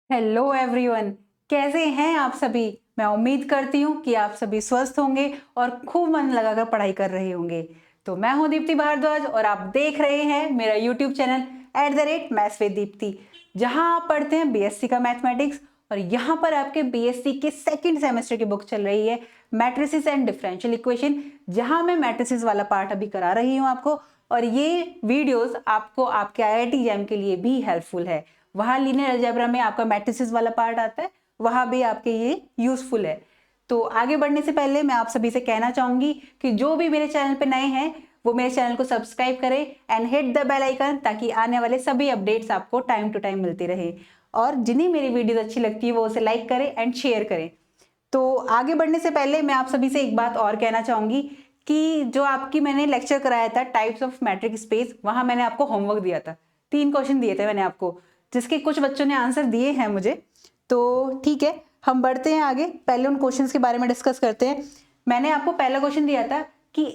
Hello everyone, कैसे हैं आप सभी। मैं उम्मीद करती हूँ कि आप सभी स्वस्थ होंगे और खूब मन लगाकर पढ़ाई कर रहे होंगे। तो मैं हूँ दीप्ति भारद्वाज और आप देख रहे हैं मेरा YouTube channel @maths with Deepti, जहाँ आप पढ़ते हैं बीएससी का मैथमेटिक्स। और यहाँ पर आपके बीएससी के सेकंड सेमेस्टर की बुक चल रही है मैट्रिसेस एंड डिफरेंशियल इक्वेशन, जहाँ मैं मैट्रिसेस वाला पार्ट अभी करा रही हूँ आपको। और ये वीडियोस आपको आपके आईआईटी एग्जाम के लिए भी हेल्पफुल है। वहां लीनियर अलजेब्रा में आपका मैट्रिसेस वाला पार्ट आता है, वहां भी आपके ये यूजफुल है। तो आगे बढ़ने से पहले मैं आप सभी से कहना चाहूंगी कि जो भी मेरे चैनल पे नए हैं वो मेरे चैनल को सब्सक्राइब करें and hit the bell icon, ताकि आने वाले सभी अपडेट्स आपको टाइम टू टाइम मिलती रहे। और जिन्हें मेरी वीडियोस अच्छी लगती है वो उसे लाइक करें एंड शेयर करें। तो आगे बढ़ने से पहले मैं आप सभी से एक बात और कहना चाहूंगी कि जो आपकी मैंने लेक्चर कराया था टाइप्स ऑफ मैट्रिक स्पेस, वहां मैंने आपको होमवर्क दिया था, 3 क्वेश्चन दिए थे मैंने आपको, जिसके कुछ बच्चों ने आंसर दिए हैं मुझे। तो ठीक है, हम बढ़ते हैं आगे, पहले उन क्वेश्चंस के बारे में डिस्कस करते हैं। मैंने आपको पहला क्वेश्चन दिया था कि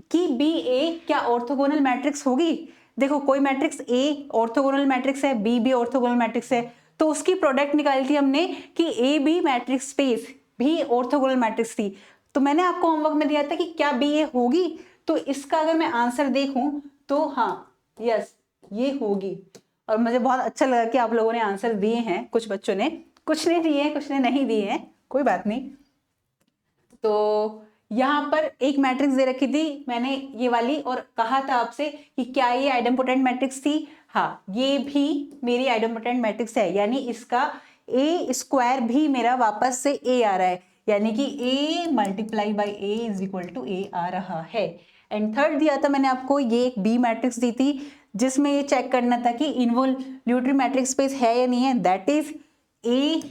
बी ए क्या ऑर्थोगोनल मैट्रिक्स होगी। देखो, कोई मैट्रिक्स ए ऑर्थोगोनल मैट्रिक्स है, बी भी ऑर्थोगोनल मैट्रिक्स है, तो उसकी प्रोडक्ट निकाली थी हमने कि ए बी मैट्रिक्स स्पेस भी ऑर्थोगोनल मैट्रिक्स थी। तो मैंने आपको होमवर्क में दिया था कि क्या बी ए होगी। तो इसका अगर मैं आंसर देखूं तो हाँ, यस, ये होगी। और मुझे बहुत अच्छा लगा कि आप लोगों ने आंसर दिए हैं, कुछ बच्चों ने, कुछ ने दिए हैं, कुछ ने नहीं दिए हैं, कोई बात नहीं। तो यहाँ पर एक मैट्रिक्स दे रखी थी मैंने ये वाली, और कहा था आपसे कि क्या ये आइडेम्पोटेंट मैट्रिक्स थी। हाँ, ये भी मेरी आइडेम्पोटेंट मैट्रिक्स है, यानी इसका ए स्क्वायर भी मेरा वापस से ए आ रहा है, यानी कि A multiply by A is equal to A आ रहा है। एंड थर्ड दिया था मैंने आपको, ये एक बी मैट्रिक्स दी थी जिसमें ये चेक करना था कि इन्वोल्यूटरी मैट्रिक्स स्पेस है या नहीं है, दैट इज ए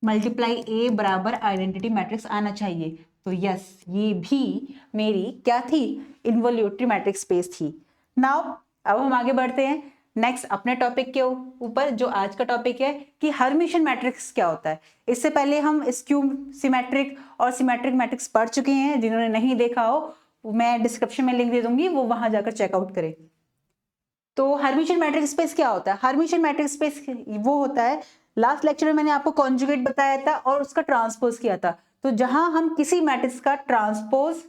मल्टीप्लाई ए बराबर आइडेंटिटी मैट्रिक्स आना चाहिए। तो यस, ये भी मेरी क्या थी, इन्वोल्यूटरी मैट्रिक्स स्पेस थी। नाउ अब हम आगे बढ़ते हैं नेक्स्ट अपने टॉपिक के ऊपर, जो आज का टॉपिक है कि हर्मिशियन मैट्रिक्स क्या होता है। इससे पहले हम स्क्यू सिमेट्रिक और सिमेट्रिक मैट्रिक्स पढ़ चुके हैं, जिन्होंने नहीं देखा हो मैं डिस्क्रिप्शन में लिंक दे दूंगी, वो वहां जाकर चेकआउट करें। तो हर्मिशियन मैट्रिक्स स्पेस क्या होता है। हर्मिशियन मैट्रिक्स स्पेस वो होता है, लास्ट लेक्चर में मैंने आपको कॉन्जुगेट बताया था और उसका ट्रांसपोज किया था। तो जहां हम किसी मैट्रिक्स का ट्रांसपोज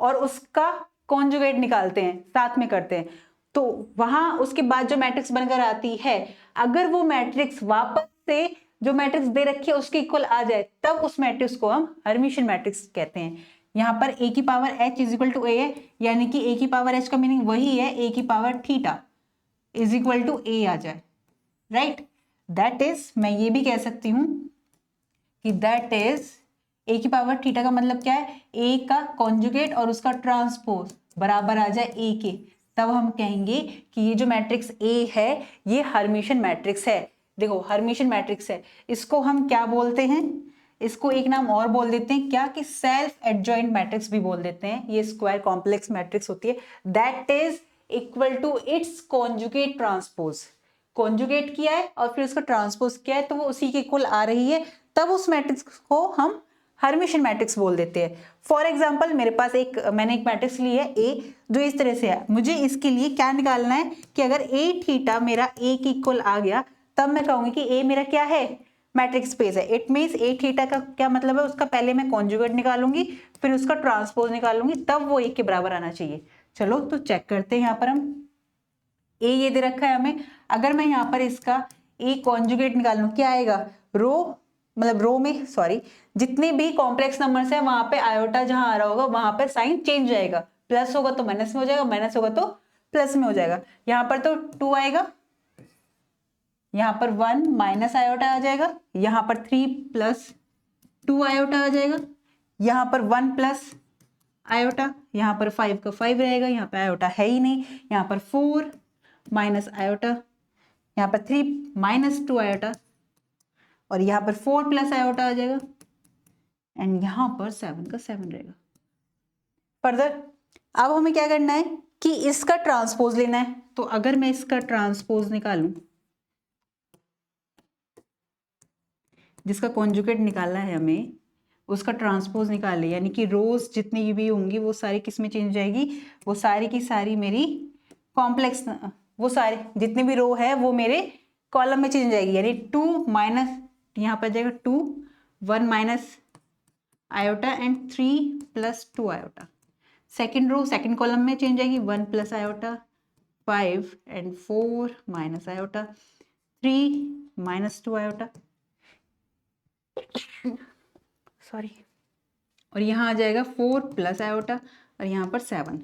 और उसका कॉन्जुगेट निकालते हैं, साथ में करते हैं, तो वहां उसके बाद जो मैट्रिक्स बनकर आती है, अगर वो मैट्रिक्स वापस से जो मैट्रिक्स दे रखी है उसके इक्वल आ जाए, तब उस मैट्रिक्स को हम हर्मिशियन मैट्रिक्स कहते हैं। यहाँ पर ए की power H is equal to A है, यानी कि ए की पावर एच का मीनिंग वही है ए की power theta is equal to A आ जाए, राइट। दैट इज, मैं ये भी कह सकती हूं कि दैट इज ए की पावर थीटा का मतलब क्या है, ए का कॉन्जुगेट और उसका ट्रांसपोज बराबर आ जाए ए के, तब हम कहेंगे कि ये जो मैट्रिक्स ए है ये हर्मिशियन मैट्रिक्स है। देखो, हर्मिशियन मैट्रिक्स है, इसको हम क्या बोलते हैं, इसको एक नाम और बोल देते हैं क्या, कि सेल्फ एडजॉइंट मैट्रिक्स भी बोल देते हैं। ये स्क्वायर कॉम्प्लेक्स मैट्रिक्स होती है, that is equal to its conjugate transpose. Conjugate किया है और फिर उसका ट्रांसपोज किया है, तो वो उसी के इक्वल आ रही है, तब उस मैट्रिक्स को हम हर्मिशियन मैट्रिक्स बोल देते हैं। फॉर एग्जाम्पल, मेरे पास मैंने एक मैट्रिक्स ली है ए, जो इस तरह से है। मुझे इसके लिए क्या निकालना है कि अगर ए थीटा मेरा ए के इक्वल आ गया, तब मैं कहूंगी कि ए मेरा क्या है, मैट्रिक्स स्पेस है। इट मीन्स ए थीटा का क्या मतलब है, उसका पहले मैं कॉन्जुगेट निकालूंगी, फिर उसका ट्रांसपोज निकालूंगी, तब वो ए के बराबर आना चाहिए। चलो तो चेक करते हैं। यहाँ पर हम ए ये दे रखा है हमें, अगर मैं यहाँ पर इसका ए कॉन्जुगेट निकालूं, क्या आएगा, रो, मतलब रो में सॉरी, जितने भी कॉम्प्लेक्स नंबर्स है वहां पे आयोटा जहां आ रहा होगा वहां पर साइन चेंज जाएगा, प्लस होगा तो माइनस में हो जाएगा, माइनस होगा तो प्लस में हो जाएगा। यहाँ पर तो 2 आएगा, यहाँ पर 1 माइनस आयोटा आ जाएगा, यहाँ पर 3 प्लस 2 आयोटा आ जाएगा, यहाँ पर 1 प्लस आयोटा, यहाँ पर 5 का 5 रहेगा, यहाँ पर आयोटा है ही नहीं, यहाँ पर 4 माइनस आयोटा, यहाँ पर 3 माइनस 2 आयोटा, और यहाँ पर 4 प्लस आयोटा आ जाएगा, एंड यहाँ पर 7 का 7 रहेगा। फर्दर अब हमें क्या करना है कि इसका ट्रांसपोज लेना है। तो अगर मैं इसका ट्रांसपोज निकालूं, जिसका कॉन्जुगेट निकालना है हमें, उसका ट्रांसपोज निकाले, यानी कि रोज जितनी भी होंगी वो सारी किस में चेंज जाएगी, वो सारी की सारी मेरी कॉम्प्लेक्स, वो सारे जितने भी रो है वो मेरे कॉलम में चेंज हो जाएगी, यानी 2 माइनस, यहाँ पर जाएगा 2, 1 minus iota and 3 plus 2 iota. Second row second column में चेंज आएगी, 1 plus iota, 5 and 4 minus iota, 3 minus 2 iota, sorry, और यहाँ आ जाएगा 4 प्लस आयोटा और यहाँ पर 7।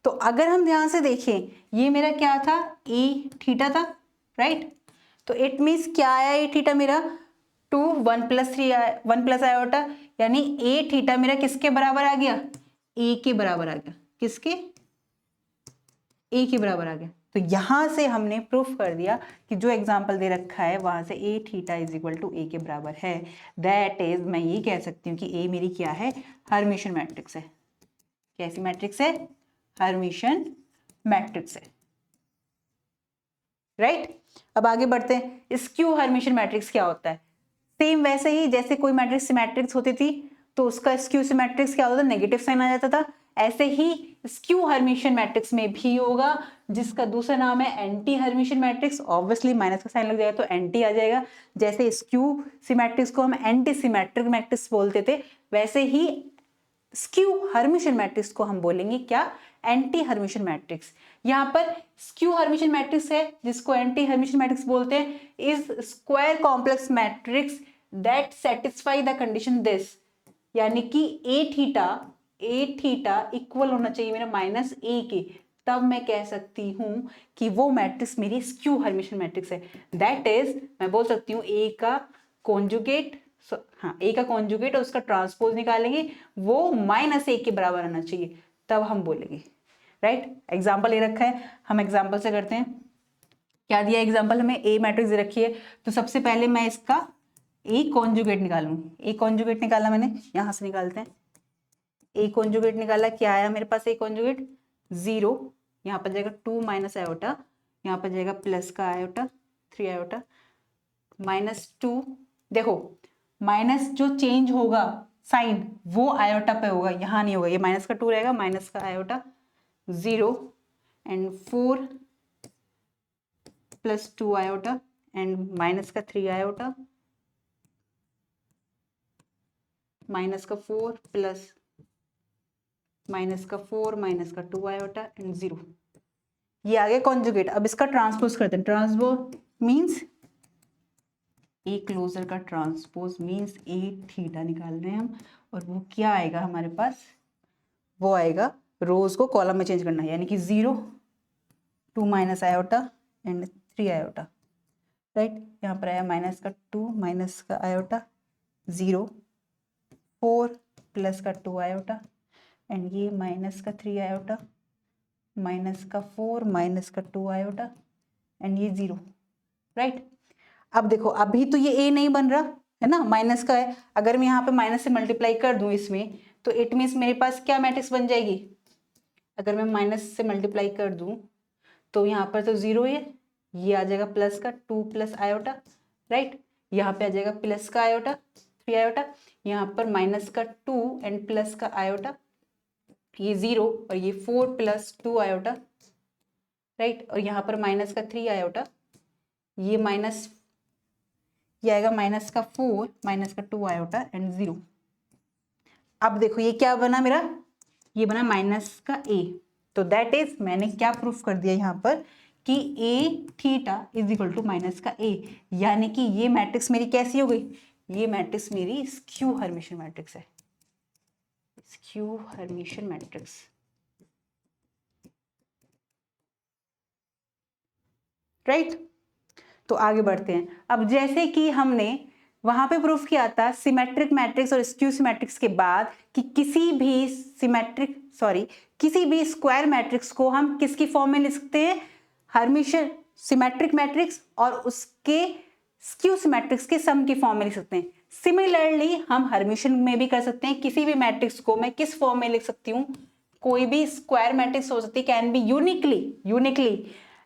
तो अगर हम ध्यान से देखें, ये मेरा क्या था, ए थीटा था, राइट। तो इट मीन्स क्या आया ए थीटा मेरा, 2 1 प्लस 3 1 प्लस आयोटा, यानी ए थीटा मेरा किसके बराबर आ गया, ए के बराबर आ गया। किसके, ए के बराबर आ गया। तो यहां से हमने प्रूफ कर दिया कि जो एग्जाम्पल दे रखा है वहां से ए थीटा इज इक्वल टू ए के बराबर है। दैट इज, मैं ये कह सकती हूँ कि ए मेरी क्या है, हर्मिशन मैट्रिक्स है। कैसी मैट्रिक्स है, हर्मिशन मैट्रिक्स है, राइट। अब आगे बढ़ते हैं, स्क्यू हर्मिशन मैट्रिक्स क्या होता है। सेम वैसे ही जैसे कोई मैट्रिक्स सिमेट्रिक्स होती थी तो उसका स्क्यू सिमेट्रिक्स क्या होता था, नेगेटिव साइन आ जाता था। ऐसे ही स्क्यू हर्मिशन मैट्रिक्स में भी होगा, जिसका दूसरा नाम है anti Hermitian matrix. Obviously minus का साइन लग जाएगा तो एंटी आ जाएगा। जैसे स्क्यू सिमेट्रिक्स को हम एंटी सिमेट्रिक मैट्रिक्स बोलते थे, वैसे ही स्क्यू हर्मिशन मैट्रिक्स को हम बोलेंगे क्या, एंटी हर्मिशन मैट्रिक्स। यहाँ पर स्क्यू हर्मिशन मैट्रिक्स है जिसको एंटी हर्मिशन मैट्रिक्स बोलते हैं, is square complex matrix that satisfy the condition this, यानी कि ए थीटा इक्वल होना चाहिए मेरा माइनस ए के, तब मैं कह सकती हूं कि वो मैट्रिक्स मेरी स्क्यू हर्मिशन मैट्रिक्स है। दैट इज, मैं बोल सकती हूँ ए का कॉन्जुगेट, हाँ ए का कॉन्जुगेट और उसका ट्रांसपोज निकालेंगे, वो माइनस ए के बराबर आना चाहिए, तब हम बोलेंगे, राइट। एग्जाम्पल ये रखा है, हम एग्जाम्पल से करते हैं। क्या दिया एग्जाम्पल हमें, ए मैट्रिक्स दे रखी है, तो सबसे पहले मैं इसका ए कॉन्जुगेट निकालूंगी। ए कॉन्जुगेट निकाला मैंने, यहां से निकालते हैं। ए कॉन्जुगेट निकाला, क्या आया मेरे पास ए कॉन्जुगेट, 0, यहाँ पर जाएगा 2 माइनस आयोटा, यहाँ पर जाएगा प्लस का आयोटा 3 आयोटा, -2। देखो माइनस जो चेंज होगा साइन वो आयोटा पे होगा, यहाँ नहीं होगा, ये माइनस का 2 रहेगा, माइनस का iota 0 and 4 plus 2 iota and minus का 3 आयोटा, माइनस का 4 प्लस माइनस का 4 माइनस का 2 आयोटा एंड 0। ये आ गया कॉन्जुगेट। अब इसका ट्रांसपोज करते हैं। ट्रांसपोज मींस ए क्लोजर का ट्रांसपोज मींस ए थीटा निकाल रहे हैं हम, और वो क्या आएगा हमारे पास, वो आएगा रोज को कॉलम में चेंज करना है, यानी कि 0 2 minus iota and 3 iota, right. यहाँ पर आया माइनस का 2 माइनस का आयोटा 0 4 प्लस का 2 आयोटा एंड ये माइनस का 3 आयोटा माइनस का 4 माइनस का 2 आयोटा एंड ये 0, राइट। अब देखो अभी तो ये ए नहीं बन रहा है ना, माइनस का है। अगर मैं यहाँ पे माइनस से मल्टीप्लाई कर दूं इसमें, तो इट मीन्स मेरे पास क्या मैट्रिक्स बन जाएगी, अगर मैं माइनस से मल्टीप्लाई कर दूं तो यहाँ पर तो 0 है, ये आ जाएगा प्लस का 2 प्लस आयोटा, राइट। यहाँ पे आ जाएगा प्लस का आयोटा 3 आयोटा, यहाँ पर माइनस का 2 एंड प्लस का आयोटा, ये 0 और ये 4 प्लस 2 आयोटा, राइट। और यहाँ पर माइनस का 3 आयोटा, ये माइनस, ये आएगा माइनस का 4 माइनस का 2 आयोटा एंड 0। अब देखो ये क्या बना मेरा, ये बना माइनस का ए। तो दैट इज, मैंने क्या प्रूफ कर दिया यहाँ पर कि A theta is equal to minus का ए, यानी कि ये मैट्रिक्स मेरी कैसी हो गई, ये मैट्रिक्स मेरी स्क्यू हर्मिशन मैट्रिक्स है, स्क्यू हर्मिशन मैट्रिक्स, राइट। तो आगे बढ़ते हैं। अब जैसे कि हमने वहां पे प्रूफ किया था सिमेट्रिक मैट्रिक्स और स्क्यू सिमेट्रिक्स के बाद कि किसी भी स्क्वायर मैट्रिक्स को हम किसकी फॉर्म में लिख सकते हैं, हर्मिशन सिमेट्रिक मैट्रिक्स और उसके स्क्यू सिमेट्रिक्स के सम की फॉर्म में लिख सकते हैं। सिमिलरली हम हर्मिशन में भी कर सकते हैं। किसी भी मैट्रिक्स को मैं किस फॉर्म में लिख सकती हूँ, कोई भी स्क्वायर मैट्रिक्स हो सकती है, can be uniquely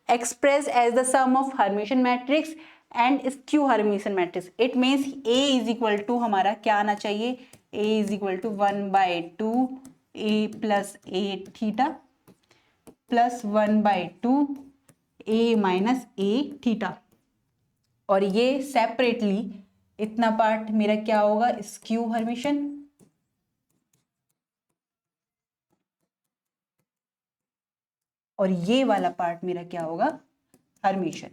expressed as the sum of Hermitian matrix and skew Hermitian matrix. It means A is equal to हमारा क्या आना चाहिए, A is equal to 1/2 A plus A theta plus 1/2 A minus A theta, और ये separately इतना part मेरा क्या होगा, स्क्यू हर्मिशन, और ये वाला पार्ट मेरा क्या होगा, हर्मिशन,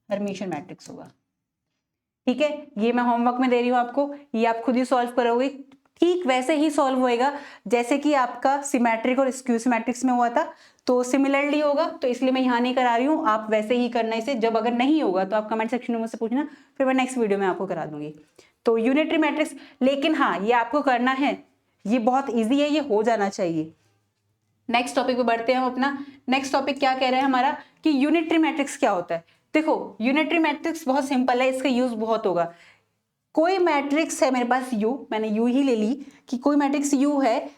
हर्मिशन मैट्रिक्स होगा। ठीक है, ये मैं होमवर्क में दे रही हूं आपको, ये आप खुद ही सॉल्व करोगे। ठीक वैसे ही सॉल्व होएगा जैसे कि आपका सिमेट्रिक और स्क्यू सिमेट्रिक्स में हुआ था, तो सिमिलरली होगा, तो इसलिए मैं यहाँ नहीं करा रही हूँ, आप वैसे ही करना इसे। जब अगर नहीं होगा तो आप कमेंट सेक्शन में मुझसे पूछना, फिर मैं नेक्स्ट वीडियो में आपको करा दूंगी। तो यूनिटरी मैट्रिक्स, लेकिन हाँ ये आपको करना है, ये बहुत ईजी है, ये हो जाना चाहिए। नेक्स्ट टॉपिक पे बढ़ते हैं हम अपना। नेक्स्ट टॉपिक क्या कह रहे हैं हमारा कि यूनिटरी मैट्रिक्स क्या होता है। देखो यूनिटरी मैट्रिक्स बहुत सिंपल है, इसका यूज बहुत होगा। कोई मैट्रिक्स है मेरे पास U, मैंने U ही ले ली कि कोई मैट्रिक्स U है,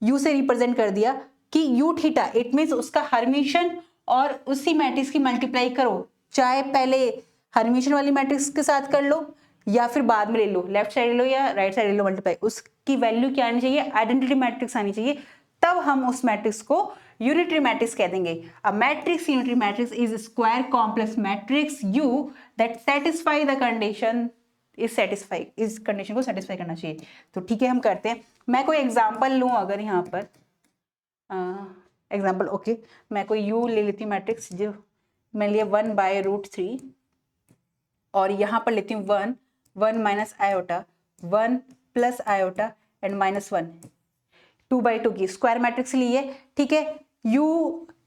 U से रिप्रेजेंट कर दिया कि U थीटा, इट मीन्स उसका हर्मिशन और उसी मैट्रिक्स की मल्टीप्लाई करो, चाहे पहले हर्मिशन वाली मैट्रिक्स के साथ कर लो या फिर बाद में ले लो, लेफ्ट साइड ले लो या राइट साइड ले लो मल्टीप्लाई, उसकी वैल्यू क्या आनी चाहिए, आइडेंटिटी मैट्रिक्स आनी चाहिए, तब हम उस मैट्रिक्स को यूनिटरी मैट्रिक्स कह देंगे। A matrix unitary matrix is square complex matrix U that satisfy the condition, इस सेटिस्फाई, इस कंडीशन को सेटिस्फाई करना चाहिए। तो ठीक है हम करते हैं। मैं कोई एग्जांपल लूं, अगर यहाँ पर एग्जांपल ओके, मैं कोई U ले लेती हूँ मैट्रिक्स, जो मैं लिया 1/√3 और यहाँ पर लेती हूँ 1, 1 minus iota, 1 plus iota and -1, 2/2 की स्क्वायर मैट्रिक्स ली है। ठीक है, U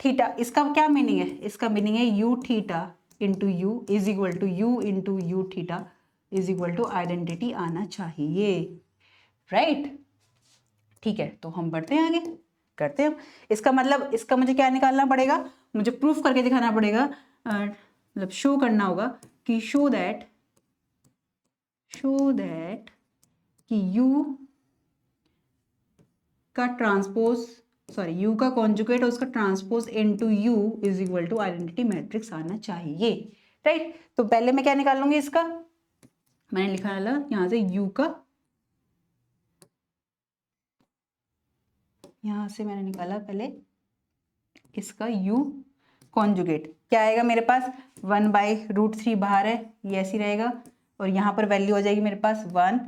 थीटा, इसका क्या मीनिंग है, इसका मीनिंग है U theta into U is equal to U into U theta is equal to identity आना चाहिए, राइट। ठीक है, तो हम बढ़ते हैं आगे, करते हैं। इसका मतलब, इसका मुझे क्या निकालना पड़ेगा, मुझे प्रूफ करके दिखाना पड़ेगा, मतलब शो करना होगा कि शो दैट कि U का ट्रांसपोज, सॉरी U का कॉन्जुगेट और उसका transpose into U is equal to identity matrix आना चाहिए, राइट। तो पहले मैं क्या निकाल लूंगी, इसका मैंने लिखा डाला यहां से U का, यहां से मैंने निकाला पहले इसका U कॉन्जुगेट, क्या आएगा मेरे पास 1/√3 बाहर है, ये ऐसी रहेगा, और यहाँ पर वैल्यू हो जाएगी मेरे पास 1,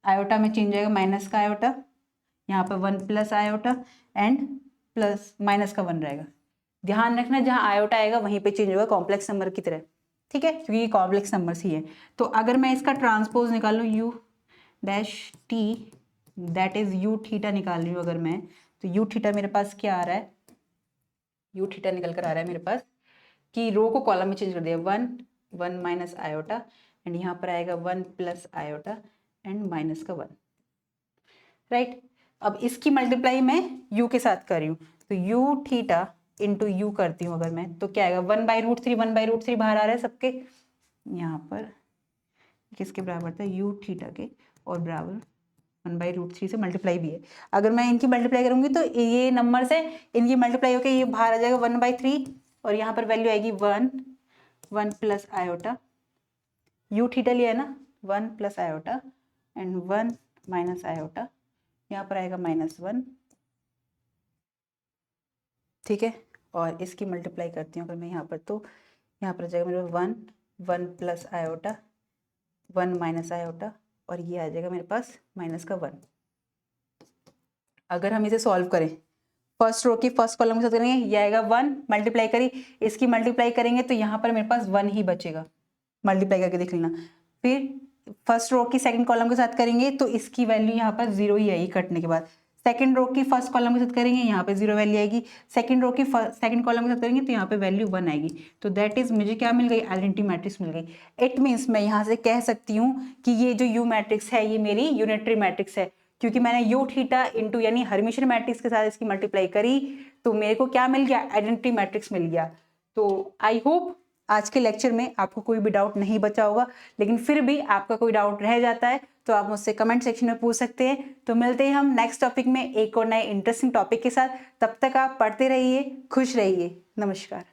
आयोटा में चेंज होएगा माइनस का आयोटा, यहाँ पर 1 plus iota and plus minus का 1 रहेगा। ध्यान रखना जहाँ आयोटा आएगा वहीं पे चेंज होगा कॉम्प्लेक्स नंबर की तरह, ठीक है, क्योंकि ये कॉम्प्लेक्स नंबर्स ही है। तो अगर मैं इसका ट्रांसपोज निकालूँ U dash T that is U theta निकाल रही हूँ अगर मैं, तो U थीटा मेरे पास क्या आ रहा है, U थीटा निकल कर आ रहा है मेरे पास कि रो को कॉलम में चेंज कर दिया, 1 1 माइनस आयोटा एंड यहाँ पर आएगा 1 प्लस आयोटा एंड माइनस का 1, राइट। अब इसकी मल्टीप्लाई मैं U के साथ कर रही हूँ, तो U थीटा इंटू U करती हूँ अगर मैं, तो क्या आएगा 1/√3 बाहर आ रहा है सबके, यहाँ पर किसके बराबर था, U थीटा के, और बराबर 1/√3 से मल्टीप्लाई भी है। अगर मैं इनकी मल्टीप्लाई करूंगी तो ये नंबर से इनकी मल्टीप्लाई होकर ये बाहर आ जाएगा 1/3, और यहाँ पर वैल्यू आएगी 1 प्लस आयोटा, U थीटा लिया है ना, 1 plus iota and 1 minus iota, यहाँ पर आएगा -1, ठीक है। और इसकी मल्टीप्लाई करती हूँ अगर मैं यहाँ पर, तो यहाँ पर आ जाएगा मेरे 1 प्लस आयोटा, 1 माइनस आयोटा, और ये आ जाएगा मेरे पास माइनस का 1। अगर हम इसे सॉल्व करें, फर्स्ट रो की फर्स्ट कॉलम के साथ करेंगे, ये आएगा 1, मल्टीप्लाई करी, इसकी मल्टीप्लाई करेंगे तो यहाँ पर मेरे पास 1 ही बचेगा, मल्टीप्लाई करके देख लेना। फिर फर्स्ट रो की सेकंड कॉलम के साथ करेंगे तो इसकी वैल्यू यहाँ पर 0 ही आएगी कटने के बाद। सेकंड रो की फर्स्ट कॉलम के साथ करेंगे, यहाँ पे 0 वैल्यू आएगी। सेकंड रो की सेकंड कॉलम के साथ करेंगे तो यहाँ पे वैल्यू 1 आएगी। तो दैट इज मुझे क्या मिल गई, आइडेंटिटी मैट्रिक्स मिल गई। इट मीन्स मैं यहाँ से कह सकती हूँ कि ये जो यू मैट्रिक्स है ये मेरी यूनिटरी मैट्रिक्स है, क्योंकि मैंने यू थीटा इंटू यानी हर्मिशन मैट्रिक्स के साथ इसकी मल्टीप्लाई करी, तो मेरे को क्या मिल गया, आइडेंटिटी मैट्रिक्स मिल गया। तो आई होप आज के लेक्चर में आपको कोई भी डाउट नहीं बचा होगा, लेकिन फिर भी आपका कोई डाउट रह जाता है तो आप मुझसे कमेंट सेक्शन में पूछ सकते हैं। तो मिलते हैं हम नेक्स्ट टॉपिक में एक और नए इंटरेस्टिंग टॉपिक के साथ। तब तक आप पढ़ते रहिए, खुश रहिए। नमस्कार।